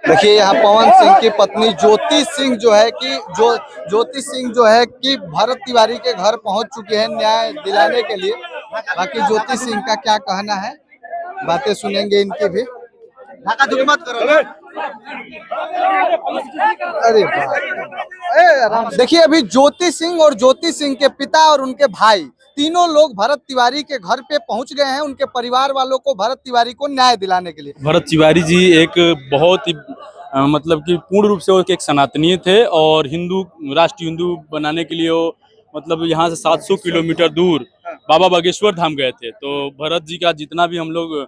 देखिए यहाँ पवन सिंह की पत्नी ज्योति सिंह जो है कि ज्योति सिंह जो है कि भरत तिवारी के घर पहुंच चुके हैं न्याय दिलाने के लिए। बाकी ज्योति सिंह का क्या कहना है, बातें सुनेंगे इनकी भी। मत करो। अरे देखिए अभी ज्योति सिंह और ज्योति सिंह के पिता और उनके भाई तीनों लोग भरत तिवारी के घर पे पहुंच गए हैं, उनके परिवार वालों को भरत तिवारी को न्याय दिलाने के लिए। भरत तिवारी जी एक बहुत ही मतलब कि पूर्ण रूप से वो एक सनातनीय थे और हिंदू राष्ट्रीय हिंदू बनाने के लिए वो मतलब यहाँ से 700 किलोमीटर दूर बाबा बागेश्वर धाम गए थे। तो भरत जी का जितना भी हम लोग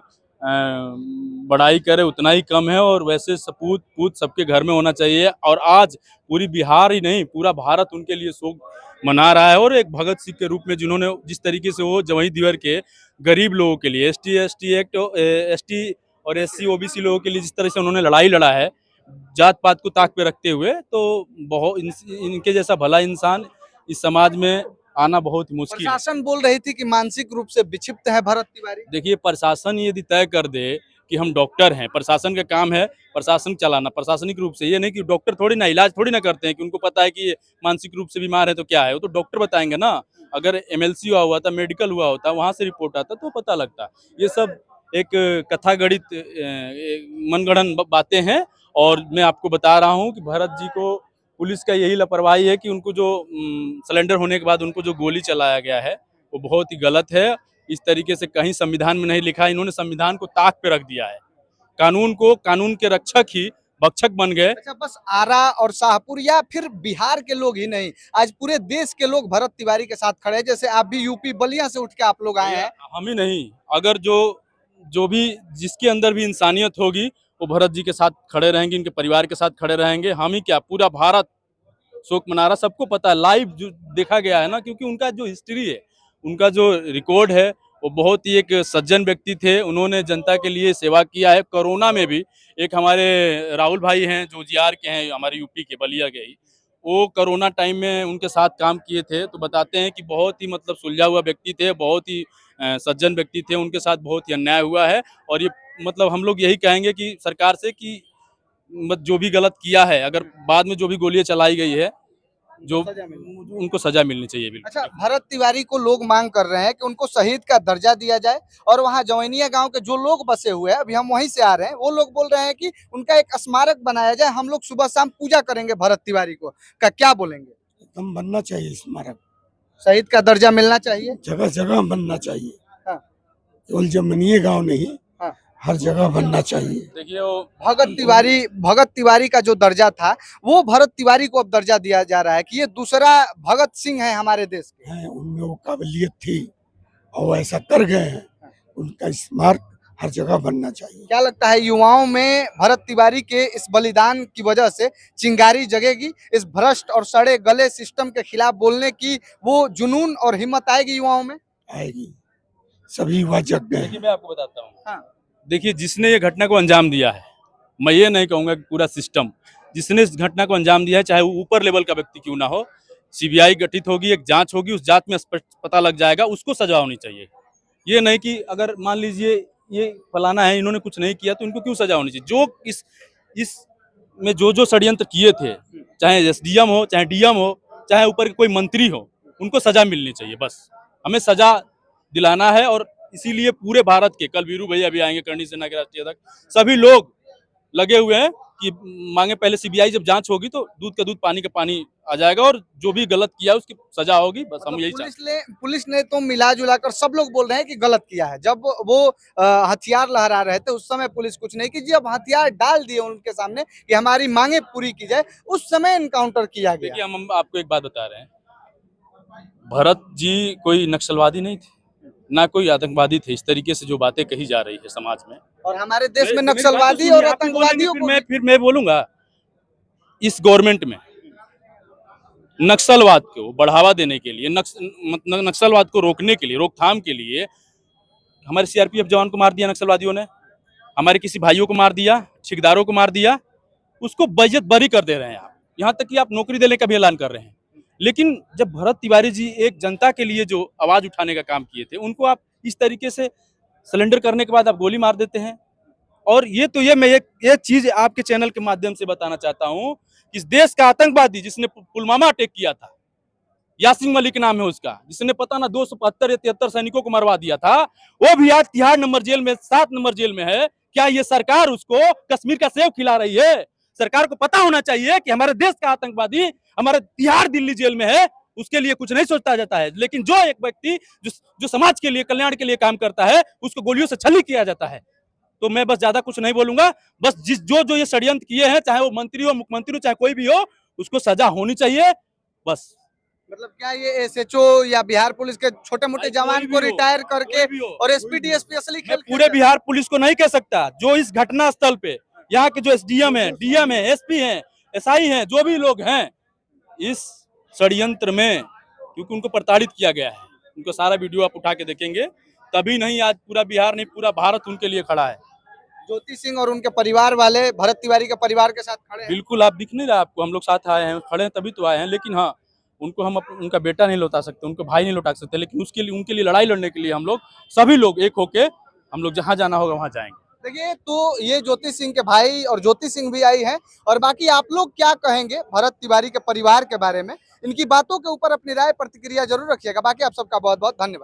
बड़ाई करें उतना ही कम है और वैसे सपूत पूत सबके घर में होना चाहिए। और आज पूरी बिहार ही नहीं पूरा भारत उनके लिए शोक मना रहा है। और एक भगत सिंह के रूप में जिन्होंने जिस तरीके से वो जवाई दिवर के गरीब लोगों के लिए एसटी एक्ट एसटी और एससी ओबीसी लोगों के लिए जिस तरह से उन्होंने लड़ाई लड़ा है जात पात को ताक पे रखते हुए, तो बहुत इनके जैसा भला इंसान इस समाज में आना बहुत मुश्किल है। प्रशासन बोल रही थी कि मानसिक रूप से विक्षिप्त है भरत तिवारी। देखिए प्रशासन यदि तय कर दे कि हम डॉक्टर हैं, प्रशासन का काम है प्रशासन चलाना प्रशासनिक रूप से, ये नहीं कि डॉक्टर थोड़ी ना इलाज थोड़ी ना करते हैं कि उनको पता है कि ये मानसिक रूप से बीमार है तो क्या है, वो तो डॉक्टर बताएंगे ना। अगर एमएलसी हुआ था मेडिकल हुआ होता वहां से रिपोर्ट आता तो पता लगता। ये सब एक कथा गणित मनगढ़ंत बातें हैं। और मैं आपको बता रहा हूँ कि भरत जी को पुलिस का यही लापरवाही है कि उनको जो सिलेंडर होने के बाद उनको जो गोली चलाया गया है वो बहुत ही गलत है। इस तरीके से कहीं संविधान में नहीं लिखा है। इन्होंने संविधान को ताक पे रख दिया है, कानून को, कानून के रक्षक ही भक्षक बन गए। अच्छा, बस आरा और शाहपुर या फिर बिहार के लोग ही नहीं, आज पूरे देश के लोग भरत तिवारी के साथ खड़े हैं। जैसे आप भी यूपी बलिया से उठ के आप लोग आए हैं। हम ही नहीं, अगर जो भी जिसके अंदर भी इंसानियत होगी वो भरत जी के साथ खड़े रहेंगे, इनके परिवार के साथ खड़े रहेंगे। हम ही क्या पूरा भारत शोक मना रहा, सबको पता है, लाइव जो देखा गया है ना, क्योंकि उनका जो हिस्ट्री है, उनका जो रिकॉर्ड है वो बहुत ही एक सज्जन व्यक्ति थे। उन्होंने जनता के लिए सेवा किया है। कोरोना में भी एक हमारे राहुल भाई हैं जो जीआर के हैं, हमारे यूपी के बलिया के ही, वो कोरोना टाइम में उनके साथ काम किए थे। तो बताते हैं कि बहुत ही मतलब सुलझा हुआ व्यक्ति थे, बहुत ही सज्जन व्यक्ति थे। उनके साथ बहुत ही अन्याय हुआ है। और ये मतलब हम लोग यही कहेंगे कि सरकार से कि जो भी गलत किया है, अगर बाद में जो भी गोलियां चलाई गई है जो उनको सजा मिलनी चाहिए। बिल्कुल। अच्छा, भरत तिवारी को लोग मांग कर रहे हैं कि उनको शहीद का दर्जा दिया जाए और वहाँ जवैनिया गांव के जो लोग बसे हुए हैं, अभी हम वहीं से आ रहे हैं, वो लोग बोल रहे हैं कि उनका एक स्मारक बनाया जाए, हम लोग सुबह शाम पूजा करेंगे भरत तिवारी को। का क्या बोलेंगे? एकदम बनना चाहिए स्मारक, शहीद का दर्जा मिलना चाहिए, जगह जगह बनना चाहिए। हाँ। केवल जमनीय गांव नहीं, हाँ। हर जगह बनना चाहिए। देखिए वो भगत तिवारी का जो दर्जा था वो भरत तिवारी को अब दर्जा दिया जा रहा है कि ये दूसरा भगत सिंह है हमारे देश के। हैं उनमें वो काबिलियत थी और वो ऐसा कर गए हैं, उनका स्मारक हर जगह बनना चाहिए। क्या लगता है युवाओं में भरत तिवारी के इस बलिदान की वजह से चिंगारी जगेगी, इस भ्रष्ट और सड़े गले सिस्टम के खिलाफ बोलने की वो जुनून और हिम्मत आएगी युवाओं में? आएगी, सभी युवा जग गए। देखिए मैं आपको बताता हूँ, हाँ। देखिए जिसने ये घटना को अंजाम दिया है, मैं ये नहीं कहूँगा कि पूरा सिस्टम, जिसने इस घटना को अंजाम दिया है, चाहे वो ऊपर लेवल का व्यक्ति क्यों ना हो, सीबीआई गठित होगी, एक जांच होगी, उस जांच में स्पष्ट पता लग जाएगा, उसको सजा होनी चाहिए। ये नहीं कि अगर मान लीजिए ये फलाना है, इन्होंने कुछ नहीं किया तो इनको क्यों सजा होनी चाहिए। जो इस में जो षड्यंत्र किए थे, चाहे एसडीएम हो, चाहे डीएम हो, चाहे ऊपर कोई मंत्री हो, उनको सजा मिलनी चाहिए। बस हमें सजा दिलाना है। और इसीलिए पूरे भारत के, कल वीरू भैया भी आएंगे, करणी सेना के राष्ट्रीय अध्यक्ष, सभी लोग लगे हुए हैं कि मांगे पहले सीबीआई जब जांच होगी तो दूध का दूध पानी का पानी आ जाएगा और जो भी गलत किया उसकी सजा होगी। बस हम यही चाहते। पुलिस ने तो मिला जुला कर, सब लोग बोल रहे हैं कि गलत किया है। जब वो हथियार लहरा रहे थे उस समय पुलिस कुछ नहीं की, जब हथियार डाल दिए उनके सामने कि हमारी मांगे पूरी की जाए, उस समय एनकाउंटर किया गया। देखिए हम आपको एक बात बता रहे हैं, भरत जी कोई नक्सलवादी नहीं थे, ना कोई आतंकवादी थे। इस तरीके से जो बातें कही जा रही है समाज में, और हमारे देश में नक्सलवादी और आतंकवादियों को फिर मैं बोलूंगा, इस गवर्नमेंट में नक्सलवाद को बढ़ावा देने के लिए, नक्सलवाद को रोकने के लिए, रोकथाम के लिए हमारे सीआरपीएफ जवान को मार दिया नक्सलवादियों ने, हमारे किसी भाइयों को मार दिया, ठेकेदारों को मार दिया, उसको बेइज्जत बरी कर दे रहे हैं आप। यहाँ तक कि आप नौकरी देने का भी ऐलान कर रहे हैं। लेकिन जब भरत तिवारी जी एक जनता के लिए जो आवाज उठाने का काम किए थे, उनको आप इस तरीके से सिलेंडर करने के बाद आप गोली मार देते हैं। और मैं ये चीज आपके चैनल के माध्यम से बताना चाहता हूँ कि इस देश का आतंकवादी जिसने पुलवामा अटैक किया था, यासीन मलिक नाम है उसका, जिसने पता ना 275 या 73 सैनिकों को मरवा दिया था, वो भी आज तिहाड़ नंबर जेल में 7 नंबर जेल में है। क्या ये सरकार उसको कश्मीर का सेव खिला रही है? सरकार को पता होना चाहिए कि हमारे देश का आतंकवादी हमारे तिहाड़ दिल्ली जेल में है, उसके लिए कुछ नहीं सोचता जाता है। लेकिन जो एक व्यक्ति जो समाज के लिए, कल्याण के लिए काम करता है, उसको गोलियों से छली किया जाता है। तो मैं बस ज्यादा कुछ नहीं बोलूंगा। बस जो ये षड्यंत्र किए हैं, चाहे वो मंत्री हो, मुख्यमंत्री हो, चाहे कोई भी हो, उसको सजा होनी चाहिए। बस मतलब क्या ये एसएचओ या बिहार पुलिस के छोटे मोटे जवान को रिटायर करके और एसपी डीएसपी असली मैं खेल पूरे बिहार पुलिस को नहीं कह सकता। जो इस घटना स्थल पे यहाँ के जो एसडीएम है, डीएम है, एसपी हैं, एसआई हैं, जो भी लोग हैं इस षड्यंत्र में, क्योंकि उनको प्रताड़ित किया गया है, उनको सारा वीडियो आप उठा के देखेंगे, तभी नहीं आज पूरा बिहार नहीं, पूरा भारत उनके लिए खड़ा है। ज्योति सिंह और उनके परिवार वाले भरत तिवारी के परिवार के साथ खड़े हैं। बिल्कुल, आप दिख नहीं रहा आपको, हम लोग साथ आए हैं, खड़े हैं तभी तो आए हैं। लेकिन हाँ, उनको हम उनका बेटा नहीं लौटा सकते, उनको भाई नहीं लौटा सकते, लेकिन उसके लिए, उनके लिए लड़ाई लड़ने के लिए हम लोग सभी लोग एक होके हम लोग जहाँ जाना होगा वहाँ जाएंगे। देखिए, तो ये ज्योति सिंह के भाई और ज्योति सिंह भी आई हैं, और बाकी आप लोग क्या कहेंगे भरत तिवारी के परिवार के बारे में? इनकी बातों के ऊपर अपनी राय प्रतिक्रिया जरूर रखिएगा। बाकी आप सबका बहुत बहुत धन्यवाद।